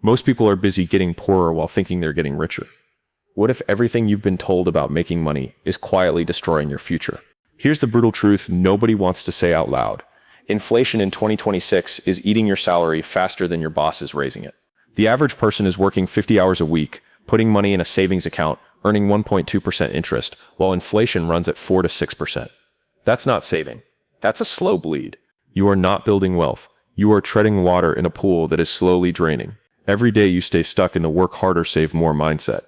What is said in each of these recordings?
Most people are busy getting poorer while thinking they're getting richer. What if everything you've been told about making money is quietly destroying your future? Here's the brutal truth nobody wants to say out loud. Inflation in 2026 is eating your salary faster than your boss is raising it. The average person is working 50 hours a week, putting money in a savings account, earning 1.2% interest, while inflation runs at 4 to 6%. That's not saving. That's a slow bleed. You are not building wealth. You are treading water in a pool that is slowly draining. Every day you stay stuck in the work harder, save more mindset.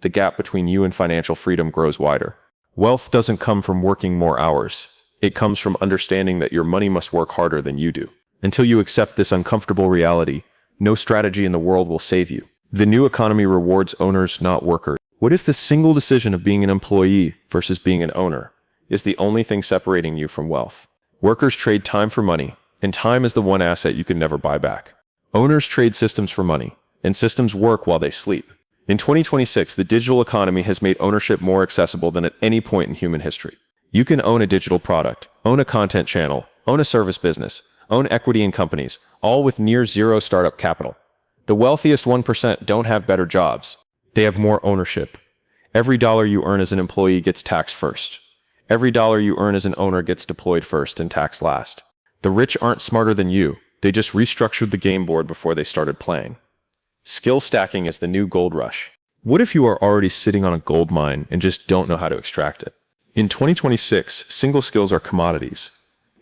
The gap between you and financial freedom grows wider. Wealth doesn't come from working more hours. It comes from understanding that your money must work harder than you do. Until you accept this uncomfortable reality, no strategy in the world will save you. The new economy rewards owners, not workers. What if the single decision of being an employee versus being an owner is the only thing separating you from wealth? Workers trade time for money, and time is the one asset you can never buy back. Owners trade systems for money, and systems work while they sleep. In 2026, the digital economy has made ownership more accessible than at any point in human history. You can own a digital product, own a content channel, own a service business, own equity in companies, all with near zero startup capital. The wealthiest 1% don't have better jobs. They have more ownership. Every dollar you earn as an employee gets taxed first. Every dollar you earn as an owner gets deployed first and taxed last. The rich aren't smarter than you. They just restructured the game board before they started playing. Skill stacking is the new gold rush. What if you are already sitting on a gold mine and just don't know how to extract it? In 2026, single skills are commodities.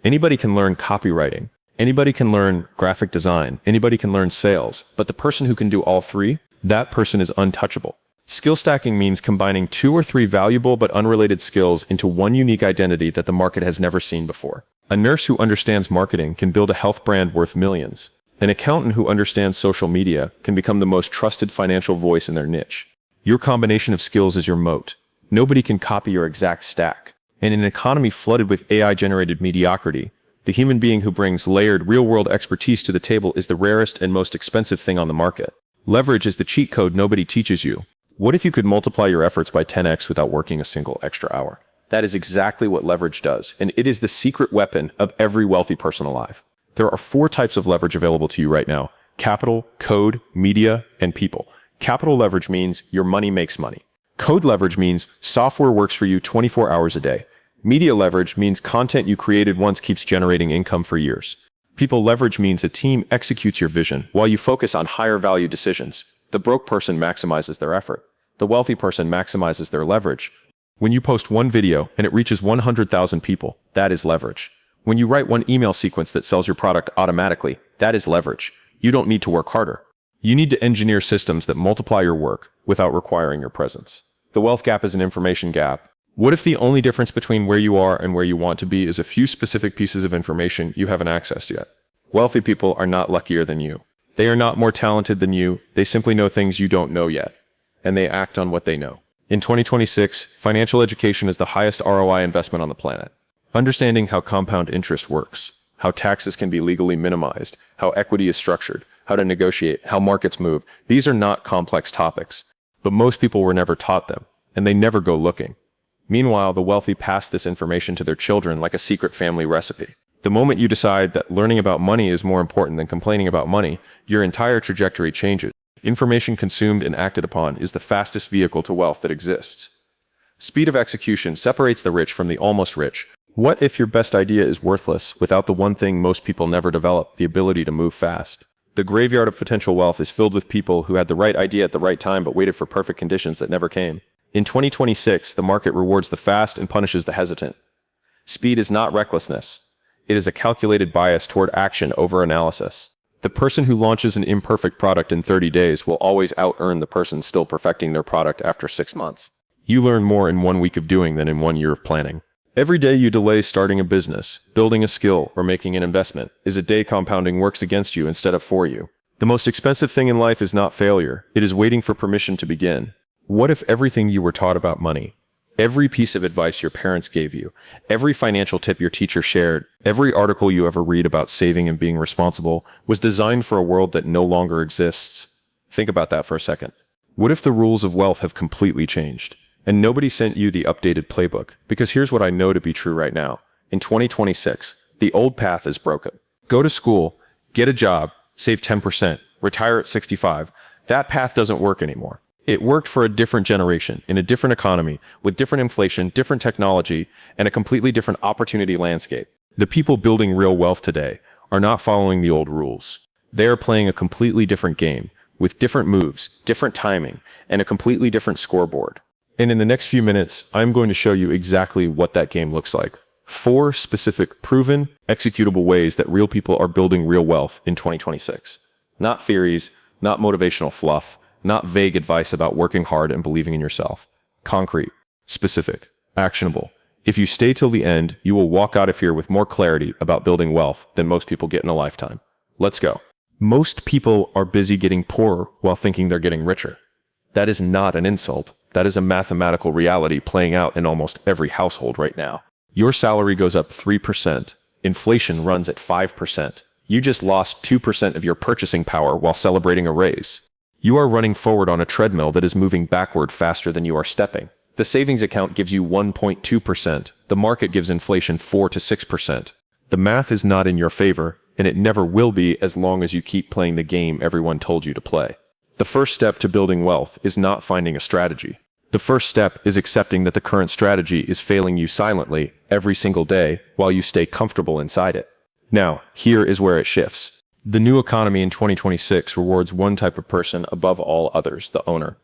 Anybody can learn copywriting. Anybody can learn graphic design. Anybody can learn sales. But the person who can do all three, that person is untouchable. Skill stacking means combining 2 or 3 valuable but unrelated skills into one unique identity that the market has never seen before. A nurse who understands marketing can build a health brand worth millions. An accountant who understands social media can become the most trusted financial voice in their niche. Your combination of skills is your moat. Nobody can copy your exact stack. In an economy flooded with AI-generated mediocrity, the human being who brings layered, real-world expertise to the table is the rarest and most expensive thing on the market. Leverage is the cheat code nobody teaches you. What if you could multiply your efforts by 10x without working a single extra hour? That is exactly what leverage does, and it is the secret weapon of every wealthy person alive. There are 4 types of leverage available to you right now: capital, code, media, and people. Capital leverage means your money makes money. Code leverage means software works for you 24 hours a day. Media leverage means content you created once keeps generating income for years. People leverage means a team executes your vision while you focus on higher value decisions. The broke person maximizes their effort. The wealthy person maximizes their leverage. When you post one video and it reaches 100,000 people, that is leverage. When you write one email sequence that sells your product automatically, that is leverage. You don't need to work harder. You need to engineer systems that multiply your work without requiring your presence. The wealth gap is an information gap. What if the only difference between where you are and where you want to be is a few specific pieces of information you haven't accessed yet? Wealthy people are not luckier than you. They are not more talented than you. They simply know things you don't know yet, and they act on what they know. In 2026, financial education is the highest ROI investment on the planet. Understanding how compound interest works, how taxes can be legally minimized, how equity is structured, how to negotiate, how markets move, these are not complex topics. But most people were never taught them, and they never go looking. Meanwhile, the wealthy pass this information to their children like a secret family recipe. The moment you decide that learning about money is more important than complaining about money, your entire trajectory changes. Information consumed and acted upon is the fastest vehicle to wealth that exists. Speed of execution separates the rich from the almost rich. What if your best idea is worthless without the one thing most people never develop, the ability to move fast? The graveyard of potential wealth is filled with people who had the right idea at the right time but waited for perfect conditions that never came. In 2026, the market rewards the fast and punishes the hesitant. Speed is not recklessness. It is a calculated bias toward action over analysis. The person who launches an imperfect product in 30 days will always out-earn the person still perfecting their product after 6 months. You learn more in 1 week of doing than in 1 year of planning. Every day you delay starting a business, building a skill, or making an investment is a day compounding works against you instead of for you. The most expensive thing in life is not failure. It is waiting for permission to begin. What if everything you were taught about money, every piece of advice your parents gave you, every financial tip your teacher shared, every article you ever read about saving and being responsible was designed for a world that no longer exists? Think about that for a second. What if the rules of wealth have completely changed? And nobody sent you the updated playbook, because here's what I know to be true right now. In 2026, the old path is broken. Go to school, get a job, save 10%, retire at 65. That path doesn't work anymore. It worked for a different generation, in a different economy, with different inflation, different technology, and a completely different opportunity landscape. The people building real wealth today are not following the old rules. They are playing a completely different game, with different moves, different timing, and a completely different scoreboard. And in the next few minutes, I'm going to show you exactly what that game looks like. 4 specific, proven, executable ways that real people are building real wealth in 2026. Not theories, not motivational fluff, not vague advice about working hard and believing in yourself. Concrete, specific, actionable. If you stay till the end, you will walk out of here with more clarity about building wealth than most people get in a lifetime. Let's go. Most people are busy getting poorer while thinking they're getting richer. That is not an insult. That is a mathematical reality playing out in almost every household right now. Your salary goes up 3%. Inflation runs at 5%. You just lost 2% of your purchasing power while celebrating a raise. You are running forward on a treadmill that is moving backward faster than you are stepping. The savings account gives you 1.2%. The market gives inflation 4 to 6%. The math is not in your favor, and it never will be as long as you keep playing the game everyone told you to play. The first step to building wealth is not finding a strategy. The first step is accepting that the current strategy is failing you silently every single day while you stay comfortable inside it. Now, here is where it shifts. The new economy in 2026 rewards one type of person above all others, the owner.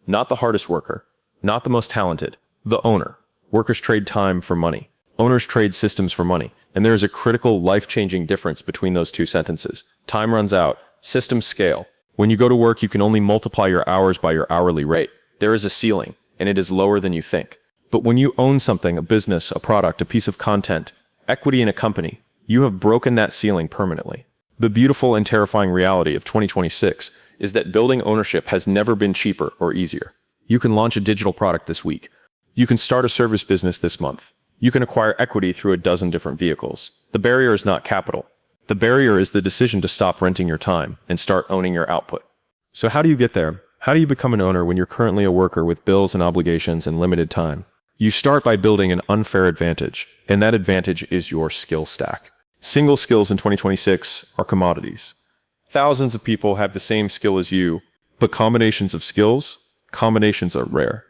Not the hardest worker, not the most talented, the owner. Workers trade time for money. Owners trade systems for money. And there is a critical, life-changing difference between those two sentences. Time runs out, systems scale. When you go to work, you can only multiply your hours by your hourly rate. There is a ceiling, and it is lower than you think. But when you own something, a business, a product, a piece of content, equity in a company, you have broken that ceiling permanently. The beautiful and terrifying reality of 2026 is that building ownership has never been cheaper or easier. You can launch a digital product this week. You can start a service business this month. You can acquire equity through a dozen different vehicles. The barrier is not capital. The barrier is the decision to stop renting your time and start owning your output. So how do you get there? How do you become an owner when you're currently a worker with bills and obligations and limited time? You start by building an unfair advantage, and that advantage is your skill stack. Single skills in 2026 are commodities. Thousands of people have the same skill as you, but combinations of skills, combinations are rare.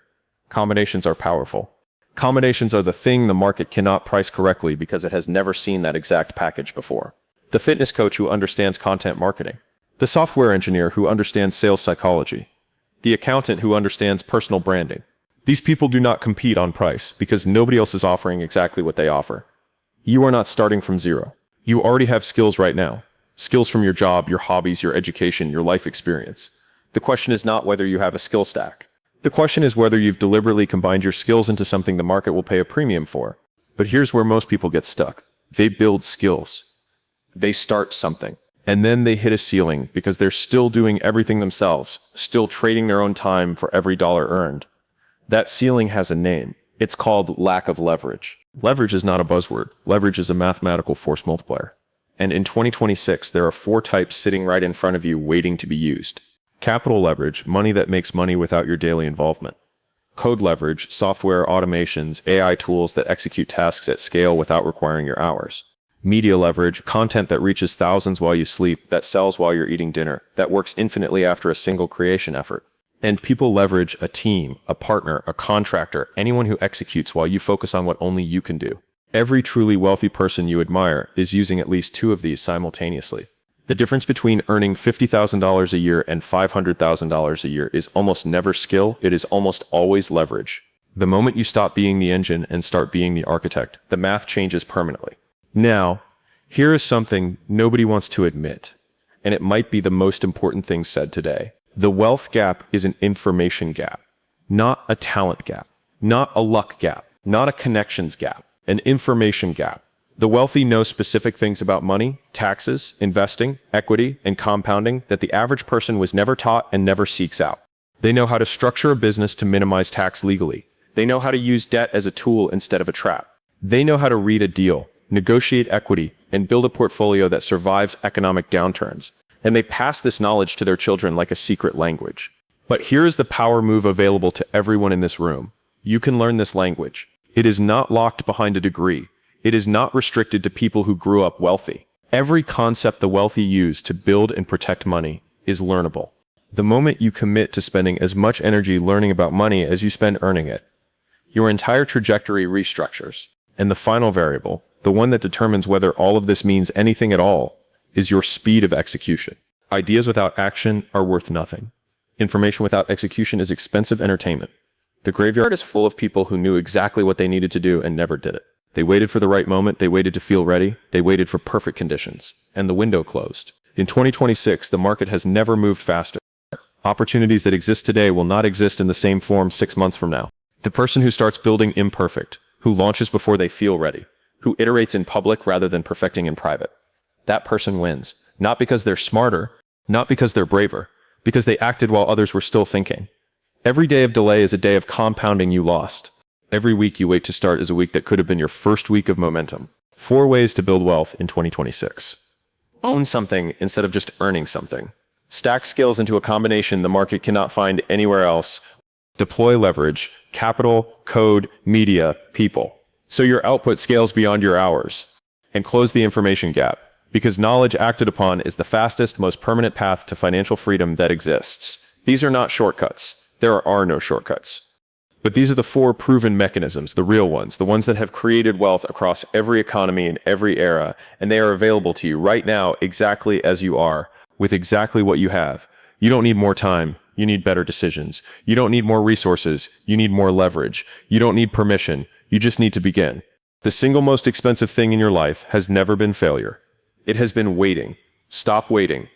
Combinations are powerful. Combinations are the thing the market cannot price correctly because it has never seen that exact package before. The fitness coach who understands content marketing. The software engineer who understands sales psychology. The accountant who understands personal branding. These people do not compete on price because nobody else is offering exactly what they offer. You are not starting from zero. You already have skills right now. Skills from your job, your hobbies, your education, your life experience. The question is not whether you have a skill stack. The question is whether you've deliberately combined your skills into something the market will pay a premium for. But here's where most people get stuck. They build skills. They start something. And then they hit a ceiling because they're still doing everything themselves, still trading their own time for every dollar earned. That ceiling has a name. It's called lack of leverage. Leverage is not a buzzword. Leverage is a mathematical force multiplier. And in 2026, there are 4 types sitting right in front of you waiting to be used. Capital leverage, money that makes money without your daily involvement. Code leverage, software, automations, AI tools that execute tasks at scale without requiring your hours. Media leverage, content that reaches thousands while you sleep, that sells while you're eating dinner, that works infinitely after a single creation effort. And people leverage a team, a partner, a contractor, anyone who executes while you focus on what only you can do. Every truly wealthy person you admire is using at least 2 of these simultaneously. The difference between earning $50,000 a year and $500,000 a year is almost never skill, it is almost always leverage. The moment you stop being the engine and start being the architect, the math changes permanently. Now, here is something nobody wants to admit, and it might be the most important thing said today. The wealth gap is an information gap, not a talent gap, not a luck gap, not a connections gap, an information gap. The wealthy know specific things about money, taxes, investing, equity, and compounding that the average person was never taught and never seeks out. They know how to structure a business to minimize tax legally. They know how to use debt as a tool instead of a trap. They know how to read a deal, negotiate equity, and build a portfolio that survives economic downturns. And they pass this knowledge to their children like a secret language. But here is the power move available to everyone in this room. You can learn this language. It is not locked behind a degree. It is not restricted to people who grew up wealthy. Every concept the wealthy use to build and protect money is learnable. The moment you commit to spending as much energy learning about money as you spend earning it, your entire trajectory restructures. And the final variable, the one that determines whether all of this means anything at all, is your speed of execution. Ideas without action are worth nothing. Information without execution is expensive entertainment. The graveyard is full of people who knew exactly what they needed to do and never did it. They waited for the right moment, they waited to feel ready, they waited for perfect conditions, and the window closed. In 2026, the market has never moved faster. Opportunities that exist today will not exist in the same form 6 months from now. The person who starts building imperfect, who launches before they feel ready, who iterates in public rather than perfecting in private, that person wins. Not because they're smarter, not because they're braver, because they acted while others were still thinking. Every day of delay is a day of compounding you lost. Every week you wait to start is a week that could have been your first week of momentum. 4 ways to build wealth in 2026. Own something instead of just earning something. Stack skills into a combination the market cannot find anywhere else. Deploy leverage, capital, code, media, people, so your output scales beyond your hours. And close the information gap, because knowledge acted upon is the fastest, most permanent path to financial freedom that exists. These are not shortcuts. There are no shortcuts. But these are the 4 proven mechanisms, the real ones, the ones that have created wealth across every economy in every era, and they are available to you right now exactly as you are, with exactly what you have. You don't need more time. You need better decisions. You don't need more resources. You need more leverage. You don't need permission. You just need to begin. The single most expensive thing in your life has never been failure. It has been waiting. Stop waiting.